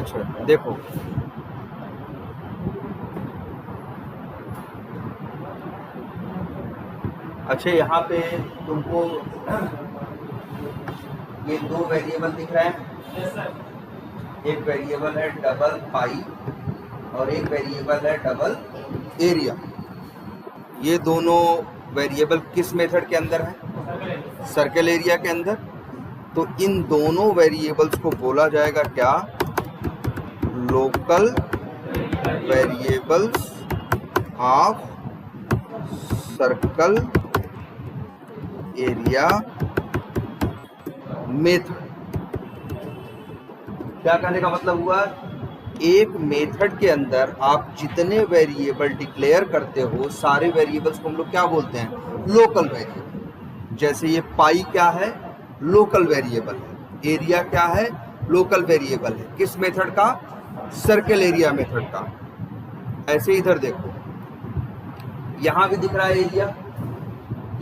अच्छा देखो, अच्छा यहाँ पे तुमको ये दो वेरिएबल दिख रहे हैं, एक वेरिएबल है डबल पाई और एक वेरिएबल है डबल एरिया। ये दोनों वेरिएबल किस मेथड के अंदर है? सर्कल एरिया के अंदर। तो इन दोनों वेरिएबल्स को बोला जाएगा क्या? Local variables of circle area method. क्या कहने का मतलब हुआ? एक मेथड के अंदर आप जितने वेरिएबल डिक्लेयर करते हो, सारे वेरिएबल्स को हम लोग क्या बोलते हैं? Local variable. जैसे ये पाई क्या है? लोकल वेरिएबल है। एरिया क्या है? लोकल वेरिएबल है। किस मेथड का? सर्कल एरिया मेथड का। ऐसे इधर देखो, यहां भी दिख रहा है एरिया,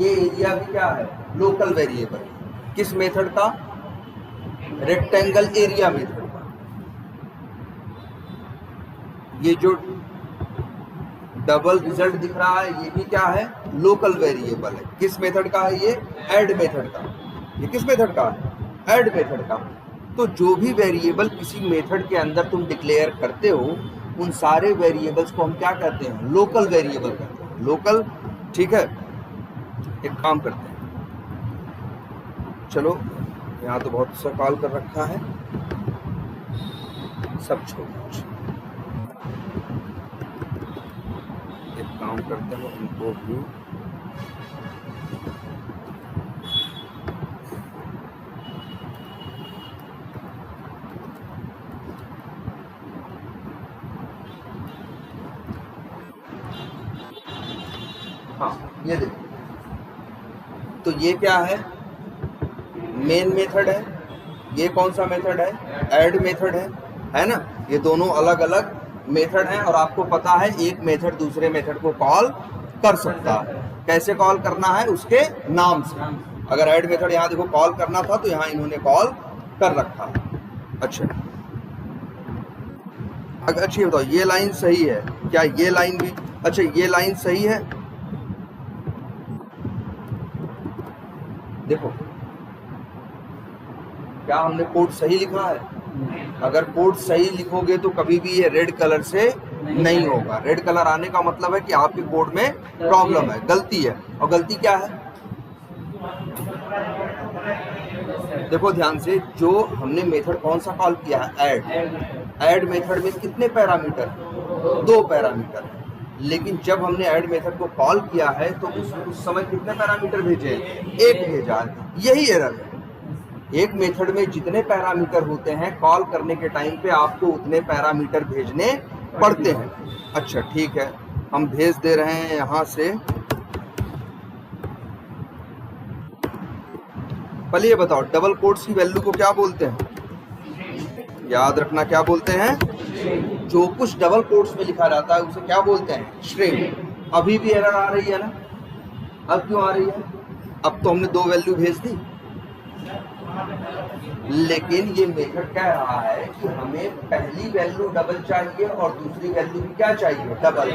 ये एरिया भी क्या है? Local variable. किस मेथड का? रेक्टेंगल एरिया मेथड का। ये जो डबल रिजल्ट दिख रहा है ये भी क्या है? लोकल वेरिएबल है। किस मेथड का है ये? ऐड मेथड का। ये किस मेथड का है? ऐड मेथड का। तो जो भी वेरिएबल किसी मेथड के अंदर तुम डिक्लेयर करते हो, उन सारे वेरिएबल्स को हम क्या कहते हैं? लोकल वेरिएबल कहते हैं। लोकल, ठीक है। एक काम करते हैं, चलो यहाँ तो बहुत सा कॉल कर रखा है, सब छोड़ो। एक काम करते हैं, उनको भी हाँ, ये देखो, तो ये क्या है? मेन मेथड है। ये कौन सा मेथड है? ऐड मेथड है ना? ये दोनों अलग अलग मेथड हैं और आपको पता है एक मेथड दूसरे मेथड को कॉल कर सकता है। कैसे कॉल करना है? उसके नाम से। अगर ऐड मेथड यहाँ देखो कॉल करना था तो यहाँ इन्होंने कॉल कर रखा है। अच्छा, अगर अच्छी बताओ, ये लाइन सही है क्या? ये लाइन भी, अच्छा ये लाइन सही है? देखो, क्या हमने कोड सही लिखा है? अगर कोड सही लिखोगे तो कभी भी ये रेड कलर से नहीं होगा। रेड कलर आने का मतलब है कि आपके कोड में प्रॉब्लम है, गलती है। और गलती क्या है? देखो ध्यान से, जो हमने मेथड कौन सा कॉल किया है? ऐड। ऐड मेथड में कितने पैरामीटर? 2 पैरामीटर। लेकिन जब हमने ऐड मेथड को कॉल किया है तो उस समय कितने पैरामीटर भेजे? 1 भेजा है। यही एरर है। एक मेथड में जितने पैरामीटर होते हैं, कॉल करने के टाइम पे आपको उतने पैरामीटर भेजने पड़ते हैं। अच्छा ठीक है, हम भेज दे रहे हैं यहां से। पहले ये बताओ, डबल कोट्स की वैल्यू को क्या बोलते हैं? याद रखना, क्या बोलते हैं? जो कुछ डबल कोट्स में लिखा जाता है उसे क्या बोलते हैं? स्ट्रिंग। अभी भी एरर आ रही है ना? अब क्यों आ रही है? अब तो हमने 2 वैल्यू भेज दी, लेकिन ये मेथड कह रहा है कि हमें पहली वैल्यू डबल चाहिए और दूसरी वैल्यू भी क्या चाहिए? डबल।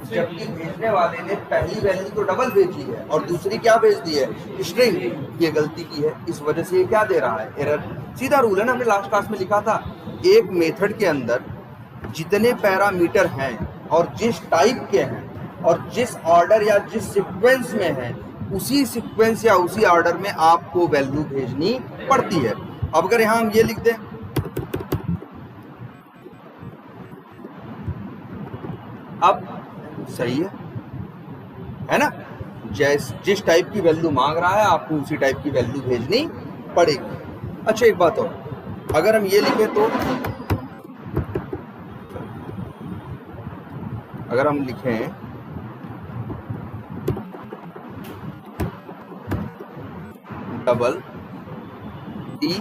जबकि भेजने वाले ने पहली वैल्यू तो डबल भेजी है और दूसरी क्या भेज दी है? स्ट्रिंग। ये गलती की है, इस वजह से ये क्या दे रहा है? एरर। सीधा रूल है ना, हमने लास्ट क्लास में लिखा था, एक मेथड के अंदर जितने पैरामीटर हैं और जिस टाइप के हैं और जिस ऑर्डर या जिस सीक्वेंस में है, उसी सीक्वेंस या उसी ऑर्डर में आपको वैल्यू भेजनी पड़ती है। अब अगर यहां हम ये लिख दें, अब सही है ना? जिस टाइप की वैल्यू मांग रहा है आपको उसी टाइप की वैल्यू भेजनी पड़ेगी। अच्छा एक बात और, अगर हम ये लिखें तो, अगर हम लिखें डबल डी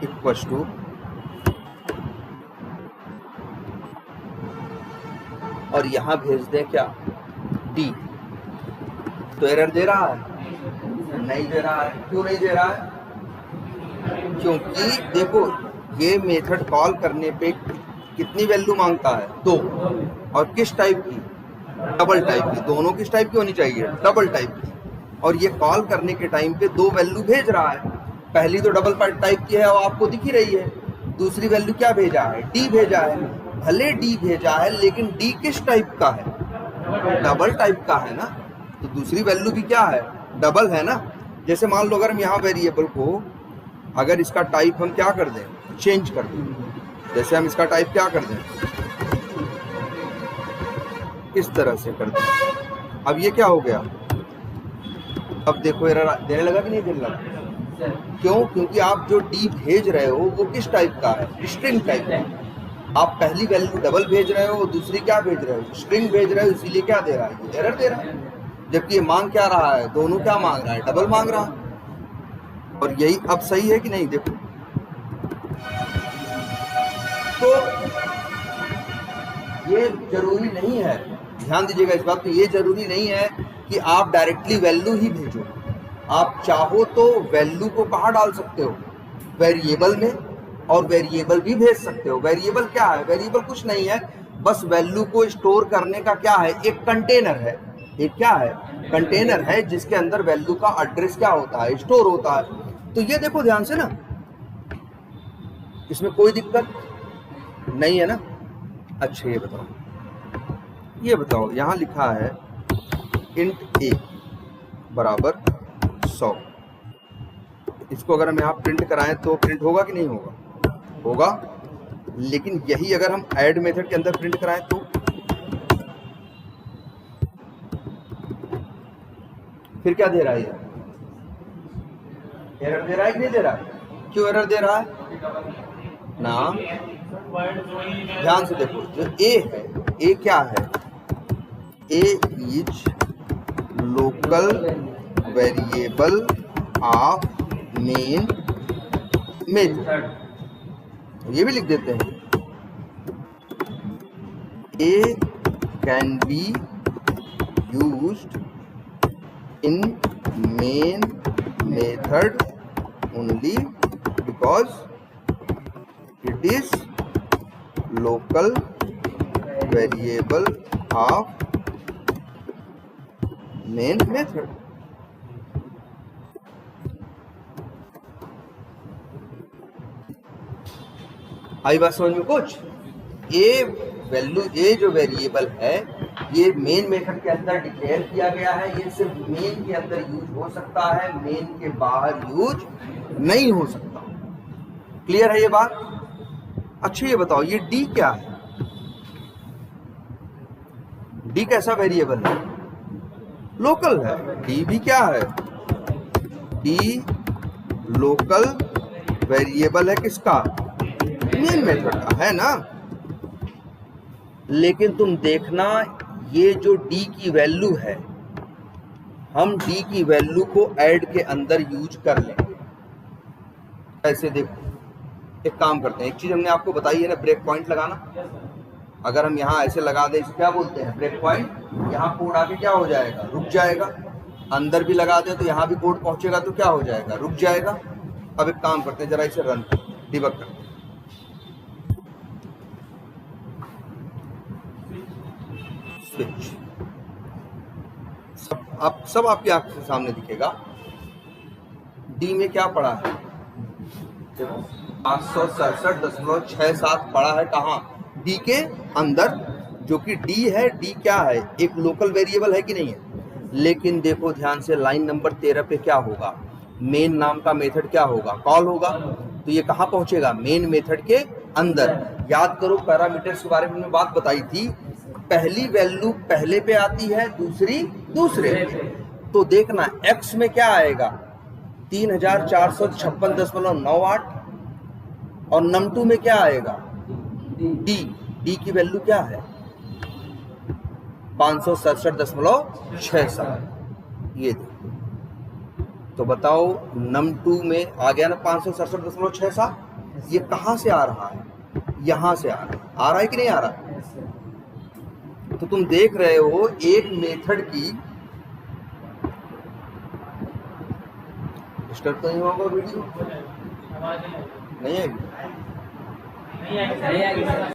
इक्वल्स टू, और यहां भेज दें क्या? डी, तो एरर दे रहा है? नहीं दे रहा है। क्यों नहीं दे रहा है? क्योंकि देखो ये मेथड कॉल करने पे कितनी वैल्यू मांगता है? 2। और किस टाइप की? डबल टाइप की। दोनों किस टाइप की होनी चाहिए? डबल टाइप की। और ये कॉल करने के टाइम पे 2 वैल्यू भेज रहा है। पहली तो डबल टाइप की है और आपको दिख ही रही है। दूसरी वैल्यू क्या भेजा है? डी भेजा है। भले डी भेजा है लेकिन डी किस टाइप का है? डबल टाइप का है ना। तो दूसरी वैल्यू भी क्या है? डबल है ना। जैसे मान लो अगर हम यहाँ वेरिएबल को, अगर इसका टाइप हम क्या कर दें? चेंज कर दें। जैसे हम इसका टाइप क्या कर दें? इस तरह से कर दें। अब ये क्या हो गया? अब देखो एरर देने लगा कि नहीं देने लगा? क्यों? क्योंकि आप जो डी भेज रहे हो वो किस टाइप का है? स्ट्रिंग टाइप का। आप पहली वैल्यू डबल भेज रहे हो, दूसरी क्या भेज रहे हो? स्ट्रिंग भेज रहे हो, इसीलिए क्या दे रहा है? ये एरर दे रहा है। जबकि ये मांग क्या रहा है? दोनों क्या मांग रहा है? डबल मांग रहा है। और यही अब सही है कि नहीं? देखो तो ये जरूरी नहीं है, ध्यान दीजिएगा इस बात पे, ये जरूरी नहीं है कि आप डायरेक्टली वैल्यू ही भेजो। आप चाहो तो वैल्यू को कहाँ डाल सकते हो? वेरिएबल में, और वेरिएबल भी भेज सकते हो। वेरिएबल क्या है? वेरिएबल कुछ नहीं है, बस वैल्यू को स्टोर करने का क्या है? एक कंटेनर है। एक क्या है? कंटेनर है जिसके अंदर वैल्यू का एड्रेस क्या होता है? स्टोर होता है। तो ये देखो ध्यान से ना, इसमें कोई दिक्कत नहीं है ना। अच्छा ये बताओ यहाँ लिखा है इंट ए बराबर 100। इसको अगर हम यहाँ प्रिंट कराएं तो प्रिंट होगा कि नहीं होगा? होगा। लेकिन यही अगर हम ऐड मेथड के अंदर प्रिंट कराएं तो फिर क्या दे रहा है? एरर दे रहा है कि नहीं दे रहा है? क्यों एरर दे रहा है ना? ध्यान से देखो, जो ए है, ए क्या है? A is local variable of main method. ये भी लिख देते हैं, a can be used in main method only because it is local variable of main method। आई बात समझ में कुछ? ये वैल्यू, ये जो वेरिएबल है ये मेन मेथड के अंदर डिक्लेयर किया गया है। ये सिर्फ मेन के अंदर यूज हो सकता है, मेन के बाहर यूज नहीं हो सकता। क्लियर है ये बात? अच्छा ये बताओ, ये डी क्या है? डी कैसा वेरिएबल है? लोकल है। डी भी क्या है? डी लोकल वेरिएबल है किसका? मेन मेथड का, है ना। लेकिन तुम देखना, ये जो डी की वैल्यू है, हम डी की वैल्यू को ऐड के अंदर यूज कर लेंगे। ऐसे देखो, एक काम करते हैं, एक चीज हमने आपको बताई है ना, ब्रेक पॉइंट लगाना। अगर हम यहाँ ऐसे लगा दें, इसे क्या बोलते हैं? Break point. यहाँ कोड आके क्या हो जाएगा? रुक जाएगा। अंदर भी लगा दें तो यहाँ भी कोड पहुंचेगा तो क्या हो जाएगा? रुक जाएगा। अब एक काम करते हैं, जरा इसे रन डिबग करते हैं। स्विच सब आपकी आंख के सामने दिखेगा। डी में क्या पड़ा है? 567.67 पड़ा है। कहाँ? डी के अंदर, जो कि डी है। डी क्या है? एक लोकल वेरिएबल है कि नहीं है? लेकिन देखो ध्यान से, लाइन नंबर 13 पे क्या होगा? मेन नाम का मेथड क्या होगा? कॉल होगा। तो ये कहाँ पहुंचेगा? मेन मेथड के अंदर। याद करो, पैरामीटर्स के बारे में बात बताई थी। पहली वैल्यू पहले पे आती है, दूसरी दूसरे पे। तो देखना x में क्या आएगा? 3456.98। और num2 में क्या आएगा? डी की वैल्यू क्या है? 567.67। ये देखो, तो बताओ num2 में आ गया ना 567.67। ये कहां से आ रहा है? यहां से आ रहा है कि नहीं आ रहा? तो तुम देख रहे हो एक मेथड की, डिस्टर्ब तो नहीं होगा वीडियो? नहीं है? नहीं आएगी